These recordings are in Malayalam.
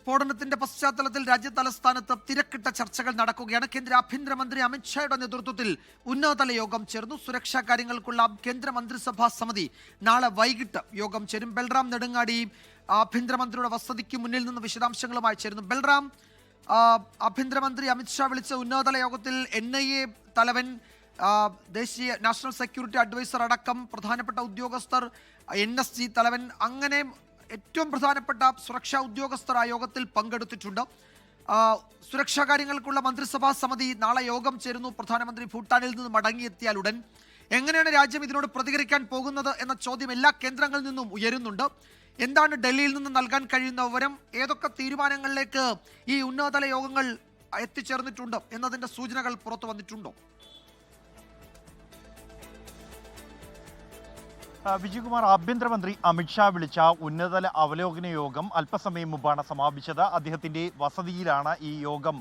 സ്ഫോടനത്തിന്റെ പശ്ചാത്തലത്തിൽ രാജ്യ തലസ്ഥാനത്ത് തിരക്കിട്ട ചർച്ചകൾ നടക്കുകയാണ്. കേന്ദ്ര ആഭ്യന്തരമന്ത്രി അമിത്ഷായുടെ നേതൃത്വത്തിൽ ഉന്നതതല യോഗം ചേർന്നു. സുരക്ഷാ കാര്യങ്ങൾക്കുള്ള കേന്ദ്ര മന്ത്രിസഭാ സമിതി നാളെ വൈകിട്ട് യോഗം ചേരും. ബൽറാം നെടുങ്ങാടി ആഭ്യന്തരമന്ത്രിയുടെ വസതിക്ക് മുന്നിൽ നിന്ന് വിശദാംശങ്ങളുമായി ചേരുന്നു. ബൽറാം, ആഭ്യന്തരമന്ത്രി അമിത്ഷാ വിളിച്ച ഉന്നതതല യോഗത്തിൽ NIA തലവൻ, ദേശീയ നാഷണൽ സെക്യൂരിറ്റി അഡ്വൈസർ അടക്കം പ്രധാനപ്പെട്ട ഉദ്യോഗസ്ഥർ, NSG തലവൻ, അങ്ങനെ ഏറ്റവും പ്രധാനപ്പെട്ട സുരക്ഷാ ഉദ്യോഗസ്ഥർ ആ യോഗത്തിൽ പങ്കെടുത്തിട്ടുണ്ട്. സുരക്ഷാ കാര്യങ്ങൾക്കുള്ള മന്ത്രിസഭാ സമിതി നാളെ യോഗം ചേരുന്നു. പ്രധാനമന്ത്രി ഭൂട്ടാനിൽ നിന്ന് മടങ്ങിയെത്തിയാൽ ഉടൻ എങ്ങനെയാണ് രാജ്യം ഇതിനോട് പ്രതികരിക്കാൻ പോകുന്നത് എന്ന ചോദ്യം എല്ലാ കേന്ദ്രങ്ങളിൽ നിന്നും ഉയരുന്നുണ്ട്. എന്താണ് ഡൽഹിയിൽ നിന്ന് നൽകാൻ കഴിയുന്ന വിവരം? ഏതൊക്കെ തീരുമാനങ്ങളിലേക്ക് ഈ ഉന്നതതല യോഗങ്ങൾ എത്തിച്ചേർന്നിട്ടുണ്ട് എന്നതിന്റെ സൂചനകൾ പുറത്തു വന്നിട്ടുണ്ടോ? വിജയകുമാർ, ആഭ്യന്തരമന്ത്രി അമിത്ഷാ വിളിച്ച ഉന്നതതല അവലോകന യോഗം അല്പസമയം മുമ്പാണ് സമാപിച്ചത്. അദ്ദേഹത്തിന്റെ വസതിയിലാണ് ഈ യോഗം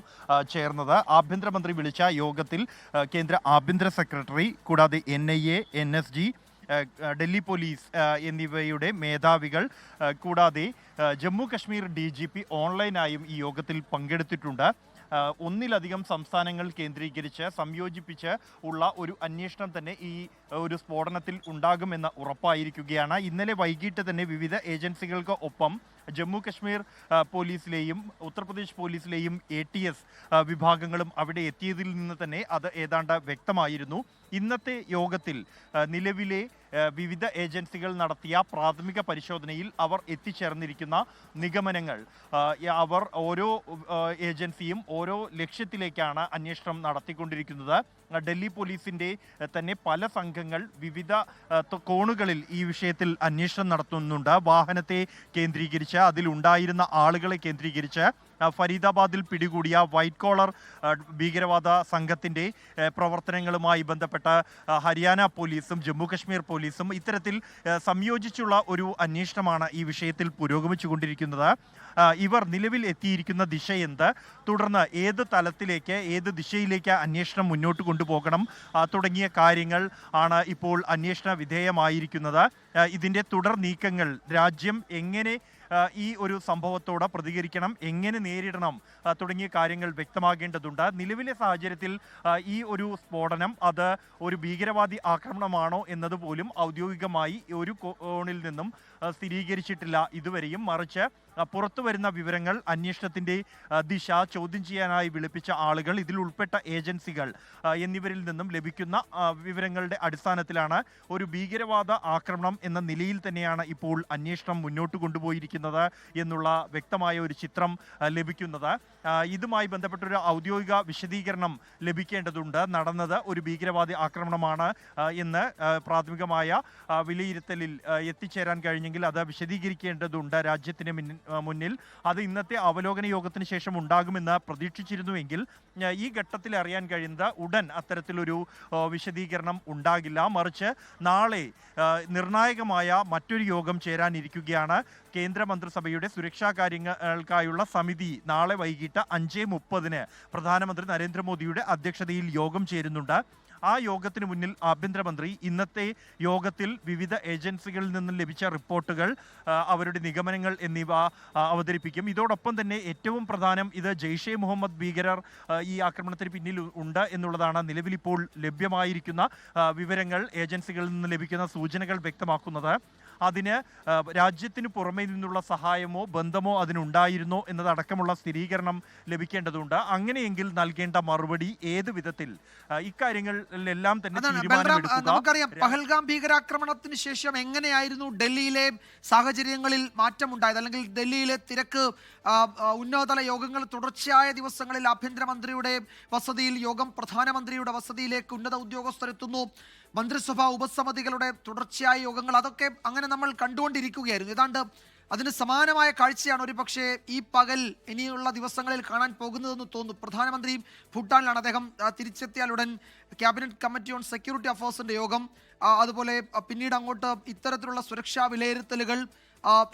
ചേർന്നത്. ആഭ്യന്തരമന്ത്രി വിളിച്ച യോഗത്തിൽ കേന്ദ്ര ആഭ്യന്തര സെക്രട്ടറി, കൂടാതെ NIA, NSG, ഡൽഹി പോലീസ് എന്നിവയുടെ മേധാവികൾ, കൂടാതെ ജമ്മു കശ്മീർ DGP ഓൺലൈനായും ഈ യോഗത്തിൽ പങ്കെടുത്തിട്ടുണ്ട്. ഒന്നിലധികം സംസ്ഥാനങ്ങൾ കേന്ദ്രീകരിച്ച് സംയോജിപ്പിച്ച് ഉള്ള ഒരു അന്വേഷണം തന്നെ ഈ ഒരു സ്ഫോടനത്തിൽ ഉണ്ടാകുമെന്ന് ഉറപ്പായിരിക്കുകയാണ്. ഇന്നലെ വൈകിട്ട് തന്നെ വിവിധ ഏജൻസികൾക്ക് ഒപ്പം ജമ്മു കശ്മീർ പോലീസിലെയും ഉത്തർപ്രദേശ് പോലീസിലെയും ATS വിഭാഗങ്ങളും അവിടെ എത്തിയതിൽ നിന്ന് തന്നെ അത് ഏതാണ്ട് വ്യക്തമായിരുന്നു. ഇന്നത്തെ യോഗത്തിൽ നിലവിലെ വിവിധ ഏജൻസികൾ നടത്തിയ പ്രാഥമിക പരിശോധനയിൽ അവർ എത്തിച്ചേർന്നിരിക്കുന്ന നിഗമനങ്ങൾ, അവർ ഓരോ ഏജൻസിയും ഓരോ ലക്ഷ്യത്തിലേക്കാണ് അന്വേഷണം നടത്തിക്കൊണ്ടിരിക്കുന്നത്. ഡൽഹി പോലീസിൻ്റെ തന്നെ പല സംഘങ്ങൾ വിവിധ കോണുകളിൽ ഈ വിഷയത്തിൽ അന്വേഷണം നടത്തുന്നുണ്ട്. വാഹനത്തെ കേന്ദ്രീകരിച്ച്, അതിലുണ്ടായിരുന്ന ആളുകളെ കേന്ദ്രീകരിച്ച് ഫരീദാബാദിൽ പിടികൂടിയ വൈറ്റ് കോളർ ഭീകരവാദ സംഘത്തിൻ്റെ പ്രവർത്തനങ്ങളുമായി ബന്ധപ്പെട്ട ഹരിയാന പോലീസും ജമ്മു കശ്മീർ പോലീസും ഇത്തരത്തിൽ സംയോജിച്ചുള്ള ഒരു അന്വേഷണമാണ് ഈ വിഷയത്തിൽ പുരോഗമിച്ചുകൊണ്ടിരിക്കുന്നത്. ഇവർ നിലവിൽ എത്തിയിരിക്കുന്ന ദിശ എന്ത്, തുടർന്ന് ഏത് തലത്തിലേക്ക്, ഏത് ദിശയിലേക്ക് അന്വേഷണം മുന്നോട്ട് കൊണ്ടുപോകണം തുടങ്ങിയ കാര്യങ്ങൾ ആണ് ഇപ്പോൾ അന്വേഷണ വിധേയമായിരിക്കുന്നത്. ഇതിൻ്റെ തുടർ നീക്കങ്ങൾ, രാജ്യം എങ്ങനെ ഈ ഒരു സംഭവത്തോട് പ്രതികരിക്കണം, എങ്ങനെ നേരിടണം തുടങ്ങിയ കാര്യങ്ങൾ വ്യക്തമാകേണ്ടതുണ്ട്. നിലവിലെ സാഹചര്യത്തിൽ ഈ ഒരു സ്ഫോടനം അത് ഒരു ഭീകരവാദി ആക്രമണമാണോ എന്നതുപോലും ഔദ്യോഗികമായി ഒരു കോണിൽ നിന്നും സ്ഥിരീകരിച്ചിട്ടില്ല ഇതുവരെയും. മറിച്ച് പുറത്തു വരുന്ന വിവരങ്ങൾ, അന്വേഷണത്തിൻ്റെ ദിശ ചോദ്യം ചെയ്യാനായി വിളിപ്പിച്ച ആളുകൾ, ഇതിൽ ഉൾപ്പെട്ട ഏജൻസികൾ എന്നിവരിൽ നിന്നും ലഭിക്കുന്ന വിവരങ്ങളുടെ അടിസ്ഥാനത്തിലാണ് ഒരു ഭീകരവാദ ആക്രമണം എന്ന നിലയിൽ തന്നെയാണ് ഇപ്പോൾ അന്വേഷണം മുന്നോട്ട് കൊണ്ടുപോയിരിക്കുന്നത് എന്നുള്ള വ്യക്തമായ ഒരു ചിത്രം ലഭിക്കുന്നത്. ഇതുമായി ബന്ധപ്പെട്ടൊരു ഔദ്യോഗിക വിശദീകരണം ലഭിക്കേണ്ടതുണ്ട്. നടന്നത് ഒരു ഭീകരവാദി ആക്രമണമാണ് എന്ന് പ്രാഥമികമായ വിലയിരുത്തലിൽ എത്തിച്ചേരാൻ കഴിഞ്ഞെങ്കിൽ അത് വിശദീകരിക്കേണ്ടതുണ്ട് രാജ്യത്തിന് മുന്നിൽ. അത് ഇന്നത്തെ അവലോകന യോഗത്തിന് ശേഷം ഉണ്ടാകുമെന്ന് പ്രതീക്ഷിച്ചിരുന്നുവെങ്കിൽ ഈ ഘട്ടത്തിൽ അറിയാൻ കഴിയുന്നത് ഉടൻ അത്തരത്തിലൊരു വിശദീകരണം ഉണ്ടാകില്ല. മറിച്ച് നാളെ നിർണായകമായ മറ്റൊരു യോഗം ചേരാനിരിക്കുകയാണ്. കേന്ദ്ര മന്ത്രിസഭയുടെ സുരക്ഷാ കാര്യങ്ങൾക്കായുള്ള സമിതി നാളെ വൈകിട്ട് 5:30 പ്രധാനമന്ത്രി നരേന്ദ്രമോദിയുടെ അധ്യക്ഷതയിൽ യോഗം ചേരുന്നുണ്ട്. ആ യോഗത്തിന് മുന്നിൽ ആഭ്യന്തരമന്ത്രി ഇന്നത്തെ യോഗത്തിൽ വിവിധ ഏജൻസികളിൽ നിന്നും ലഭിച്ച റിപ്പോർട്ടുകൾ, അവരുടെ നിഗമനങ്ങൾ എന്നിവ അവതരിപ്പിക്കും. ഇതോടൊപ്പം തന്നെ ഏറ്റവും പ്രധാനം, ഇത് ജെയ്ഷെ മുഹമ്മദ് ഭീകരർ ഈ ആക്രമണത്തിന് പിന്നിൽ ഉണ്ട് എന്നുള്ളതാണ് നിലവിലിപ്പോൾ ലഭ്യമായിരിക്കുന്ന വിവരങ്ങൾ, ഏജൻസികളിൽ നിന്ന് ലഭിക്കുന്ന സൂചനകൾ വ്യക്തമാക്കുന്നത്. അതിന് രാജ്യത്തിന് പുറമേ നിന്നുള്ള സഹായമോ ബന്ധമോ അതിനുണ്ടായിരുന്നോ എന്നതടക്കമുള്ള സ്ഥിരീകരണം ലഭിക്കേണ്ടതുണ്ട്. അങ്ങനെയെങ്കിൽ നൽകേണ്ട മറുപടി ഏത് വിധത്തിൽ, ഇക്കാര്യങ്ങളിലെല്ലാം തന്നെ നമുക്കറിയാം. പഹൽഗാം ഭീകരാക്രമണത്തിന് ശേഷം എങ്ങനെയായിരുന്നു ഡൽഹിയിലെ സാഹചര്യങ്ങളിൽ മാറ്റമുണ്ടായത്, അല്ലെങ്കിൽ ഡൽഹിയിലെ തിരക്ക്, ഉന്നതതല യോഗങ്ങൾ തുടർച്ചയായ ദിവസങ്ങളിൽ ആഭ്യന്തരമന്ത്രിയുടെ വസതിയിൽ യോഗം, പ്രധാനമന്ത്രിയുടെ വസതിയിലേക്ക് ഉന്നത ഉദ്യോഗസ്ഥരെത്തുന്നു, മന്ത്രിസഭാ ഉപസമിതികളുടെ തുടർച്ചയായ യോഗങ്ങൾ, അതൊക്കെ അങ്ങനെ നമ്മൾ കണ്ടുകൊണ്ടിരിക്കുകയായിരുന്നു. ഏതാണ്ട് അതിന് സമാനമായ കാഴ്ചയാണ് ഒരു പക്ഷേ ഈ പകൽ ഇനിയുള്ള ദിവസങ്ങളിൽ കാണാൻ പോകുന്നതെന്ന് തോന്നുന്നു. പ്രധാനമന്ത്രി ഭൂട്ടാനിലാണ്. അദ്ദേഹം തിരിച്ചെത്തിയാലുടൻ ക്യാബിനറ്റ് കമ്മിറ്റി ഓൺ സെക്യൂരിറ്റി അഫയേഴ്സിൻ്റെ യോഗം, അതുപോലെ പിന്നീട് അങ്ങോട്ട് ഇത്തരത്തിലുള്ള സുരക്ഷാ വിലയിരുത്തലുകൾ,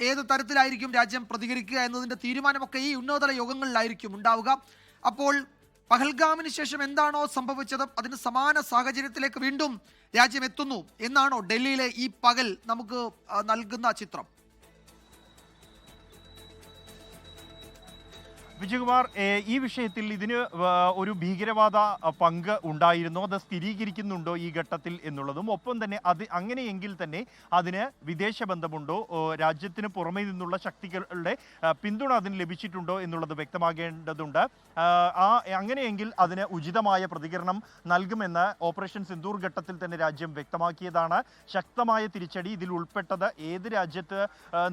ഏത് തരത്തിലായിരിക്കും രാജ്യം പ്രതികരിക്കുക എന്നതിൻ്റെ തീരുമാനമൊക്കെ ഈ ഉന്നതതല യോഗങ്ങളിലായിരിക്കും ഉണ്ടാവുക. അപ്പോൾ പഹൽഗാമിന് ശേഷം എന്താണോ സംഭവിച്ചത് അതിന് സമാന സാഹചര്യത്തിലേക്ക് വീണ്ടും രാജ്യം എത്തുന്നു എന്നാണോ ഡൽഹിയിലെ ഈ പകൽ നമുക്ക് നൽകുന്ന ചിത്രം? വിജയകുമാർ, ഈ വിഷയത്തിൽ ഇതിന് ഒരു ഭീകരവാദ പങ്ക് ഉണ്ടായിരുന്നോ, അത് സ്ഥിരീകരിക്കുന്നുണ്ടോ ഈ ഘട്ടത്തിൽ എന്നുള്ളതും, ഒപ്പം തന്നെ അത് അങ്ങനെയെങ്കിൽ തന്നെ അതിന് വിദേശ ബന്ധമുണ്ടോ, രാജ്യത്തിന് പുറമേ നിന്നുള്ള ശക്തികളുടെ പിന്തുണ അതിന് ലഭിച്ചിട്ടുണ്ടോ എന്നുള്ളത് വ്യക്തമാകേണ്ടതുണ്ട്. അങ്ങനെയെങ്കിൽ അതിന് ഉചിതമായ പ്രതികരണം നൽകുമെന്ന് ഓപ്പറേഷൻ സിന്ദൂർ ഘട്ടത്തിൽ തന്നെ രാജ്യം വ്യക്തമാക്കിയതാണ്. ശക്തമായ തിരിച്ചടി ഇതിൽ ഉൾപ്പെട്ടത് ഏത് രാജ്യത്ത്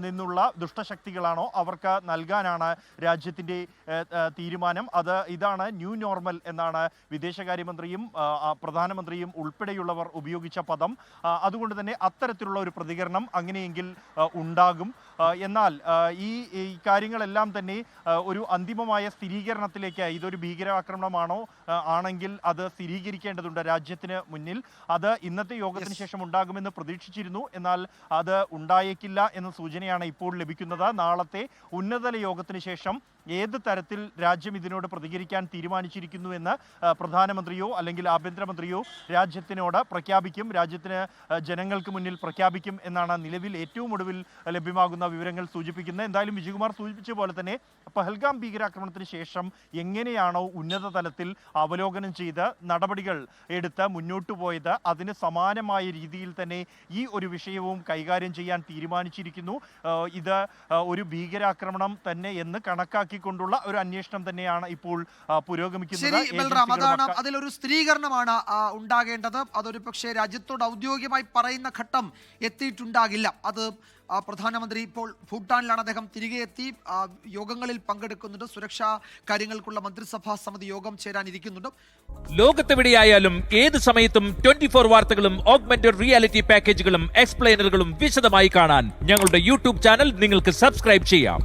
നിന്നുള്ള ദുഷ്ടശക്തികളാണോ അവർക്ക് നൽകാനാണ് രാജ്യത്തിൻ്റെ തീരുമാനം. ഇതാണ് ന്യൂ നോർമൽ എന്നാണ് വിദേശകാര്യമന്ത്രിയും പ്രധാനമന്ത്രിയും ഉൾപ്പെടെയുള്ളവർ ഉപയോഗിച്ച പദം. അതുകൊണ്ട് തന്നെ അത്തരത്തിലുള്ള ഒരു പ്രതികരണം അങ്ങനെയെങ്കിൽ ഉണ്ടാകും. എന്നാൽ ഈ കാര്യങ്ങളെല്ലാം തന്നെ ഒരു അന്തിമമായ സ്ഥിരീകരണത്തിലേക്ക്, ഇതൊരു ഭീകരാക്രമണമാണോ ആണെങ്കിൽ അത് സ്ഥിരീകരിക്കേണ്ടതുണ്ട് രാജ്യത്തിന് മുന്നിൽ. അത് ഇന്നത്തെ യോഗത്തിന് ശേഷം ഉണ്ടാകുമെന്ന് പ്രതീക്ഷിച്ചിരുന്നു. എന്നാൽ അത് ഉണ്ടായേക്കില്ല എന്ന സൂചനയാണ് ഇപ്പോൾ ലഭിക്കുന്നത്. നാളത്തെ ഉന്നതതല യോഗത്തിന് ശേഷം ഏത് തരത്തിൽ രാജ്യം ഇതിനോട് പ്രതികരിക്കാൻ തീരുമാനിച്ചിരിക്കുന്നു എന്ന് പ്രധാനമന്ത്രിയോ അല്ലെങ്കിൽ ആഭ്യന്തരമന്ത്രിയോ രാജ്യത്തിനോട് പ്രഖ്യാപിക്കും, രാജ്യത്തിന് ജനങ്ങൾക്ക് മുന്നിൽ പ്രഖ്യാപിക്കും എന്നാണ് നിലവിൽ ഏറ്റവും ഒടുവിൽ ലഭ്യമാകുന്ന വിവരങ്ങൾ സൂചിപ്പിക്കുന്നത്. എന്തായാലും വിജയകുമാർ സൂചിപ്പിച്ച പോലെ തന്നെ പഹൽഗാം ഭീകരാക്രമണത്തിന് ശേഷം എങ്ങനെയാണോ ഉന്നത തലത്തിൽ അവലോകനം ചെയ്ത് നടപടികൾ എടുത്ത് മുന്നോട്ടു പോയത്, അതിന് സമാനമായ രീതിയിൽ തന്നെ ഈ ഒരു വിഷയവും കൈകാര്യം ചെയ്യാൻ തീരുമാനിച്ചിരിക്കുന്നു. ഇത് ഒരു ഭീകരാക്രമണം തന്നെ എന്ന് കണക്കാക്കിക്കൊണ്ടുള്ള ഒരു അന്വേഷണം തന്നെയാണ് ഇപ്പോൾ പുരോഗമിക്കുന്നത്. അതാണ് അതിലൊരു സ്ഥിരീകരണമാണ് ഉണ്ടാകേണ്ടത്. അതൊരു പക്ഷേ രാജ്യത്തോട് ഔദ്യോഗികമായി പറയുന്ന ഘട്ടം എത്തിയിട്ടുണ്ടാകില്ല. അത് പ്രധാനമന്ത്രി ഇപ്പോൾ ഭൂട്ടാനിലാണ്, അദ്ദേഹം തിരികെ എത്തി യോഗങ്ങളിൽ പങ്കെടുക്കുന്നുണ്ട്. സുരക്ഷാ കാര്യങ്ങൾക്കുള്ള മന്ത്രിസഭാ സമിതി യോഗം ചേരാനിരിക്കുന്നുണ്ട്. ലോകത്തെവിടെയായാലും ഏത് സമയത്തും 24 വാർത്തകളും ഓഗ്മെന്റഡ് റിയാലിറ്റി പാക്കേജുകളും എക്സ്പ്ലെയിനറുകളും വിശദമായി കാണാൻ ഞങ്ങളുടെ യൂട്യൂബ് ചാനൽ നിങ്ങൾക്ക് സബ്സ്ക്രൈബ് ചെയ്യാം.